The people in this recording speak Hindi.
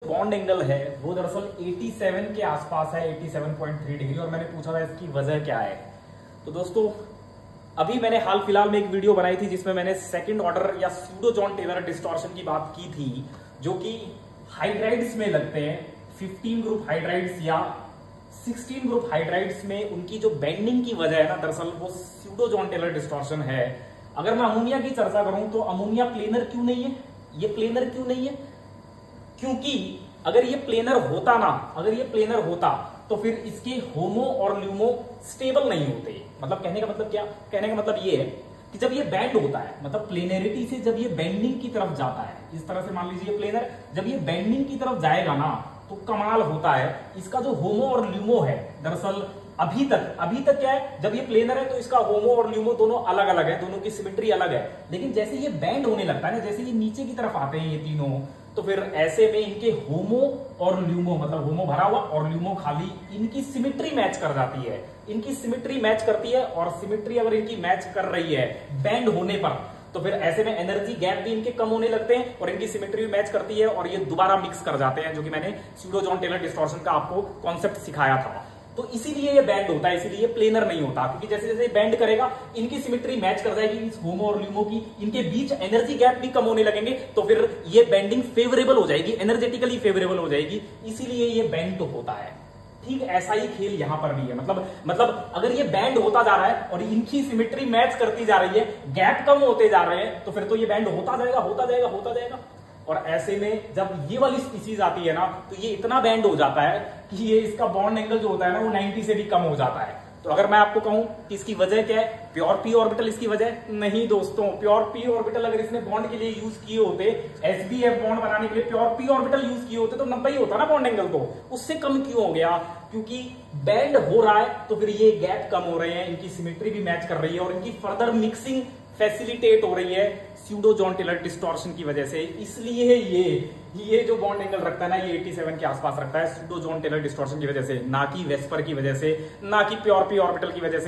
बॉन्ड एंगल है वो दरअसल 87 के आसपास है, 87.3 डिग्री। और मैंने पूछा था इसकी वजह क्या है। तो दोस्तों अभी मैंने हाल फिलहाल में एक वीडियो बनाई थी जिसमें मैंने सेकंड ऑर्डर या सूडो जॉन टेलर डिस्टॉर्शन की बात की थी, जो कि हाइड्राइड्स में लगते हैं। 15 ग्रुप हाइड्राइड्स या 16 ग्रुप हाइड्राइड्स में उनकी जो बेंडिंग की वजह है ना, दरअसल वो सूडो जॉन टेलर डिस्टॉर्शन है। अगर मैं अमोनिया की चर्चा करूं तो अमोनिया प्लेनर क्यों नहीं है? ये प्लेनर क्यों नहीं है? क्योंकि अगर ये प्लेनर होता तो फिर इसके होमो और ल्यूमो स्टेबल नहीं होते। मतलब कहने का मतलब क्या? कहने का मतलब ये है कि जब ये बैंड होता है, मतलब प्लेनरिटी से जब ये बेंडिंग की तरफ जाता है, इस तरह से मान लीजिए प्लेनर, जब ये बेंडिंग की तरफ जाएगा ना तो कमाल होता है। इसका जो होमो और ल्यूमो है, दरअसल अभी तक क्या है, जब ये प्लेनर है तो इसका होमो और ल्यूमो दोनों अलग अलग है, दोनों की सिमेट्री अलग है। लेकिन जैसे ये बैंड होने लगता है ना, जैसे ये नीचे की तरफ आते हैं ये तीनों, तो फिर ऐसे में इनके होमो और ल्यूमो, मतलब होमो भरा हुआ और ल्यूमो खाली, इनकी सिमेट्री मैच कर जाती है। इनकी सिमेट्री मैच करती है, और सिमेट्री अगर इनकी मैच कर रही है बैंड होने पर, तो फिर ऐसे में एनर्जी गैप भी इनके कम होने लगते हैं और इनकी सिमेट्री भी मैच करती है और ये दोबारा मिक्स कर जाते हैं, जो कि मैंने सूडो जॉन टेलर डिस्टॉर्शन का आपको कॉन्सेप्ट सिखाया था। तो इसीलिए ये बैंड होता है, इसीलिए ये प्लेनर नहीं होता, क्योंकि जैसे जैसे बैंड करेगा इनकी सिमेट्री मैच कर जाएगी इस होमो और ल्यूमो की, इनके बीच एनर्जी गैप भी कम होने लगेंगे, तो फिर ये बेंडिंग फेवरेबल हो जाएगी, एनर्जेटिकली फेवरेबल हो जाएगी, इसीलिए ये बैंड होता है। ठीक ऐसा ही खेल यहां पर भी है। मतलब अगर ये बैंड होता जा रहा है और इनकी सिमेट्री मैच करती जा रही है, गैप कम होते जा रहे हैं, तो फिर तो ये बैंड होता जाएगा। और ऐसे में जब ये वाली स्पीसीज आती है ना, तो ये इतना बैंड हो जाता है कि ये इसका बॉन्ड एंगल जो होता है ना वो 90 से भी कम हो जाता है। तो अगर मैं आपको कहूं कि इसकी वजह क्या है, प्योर पी ऑर्बिटल इसकी वजह नहीं दोस्तों। प्योर पी ऑर्बिटल अगर इसने बॉन्ड के लिए यूज किए होते, एसबीएफ बॉन्ड बनाने के लिए प्योर पी ऑर्बिटल यूज किए होते, तो 90 ही होता ना बॉन्ड एंगल, तो उससे कम क्यों हो गया? क्योंकि बैंड हो रहा है तो फिर ये गैप कम हो रहे हैं, इनकी सिमेट्री भी मैच कर रही है और इनकी फर्दर मिक्सिंग फैसिलिटेट हो रही है सूडो जॉन टेलर डिस्टॉर्शन की वजह से। इसलिए ये जो बॉन्ड एंगल रखता है ना, ये 87 के आसपास रखता है सूडो जॉन टेलर डिस्टॉर्शन की वजह से, ना कि वेस्पर की वजह से, ना कि प्योर पी ऑर्बिटल की वजह से।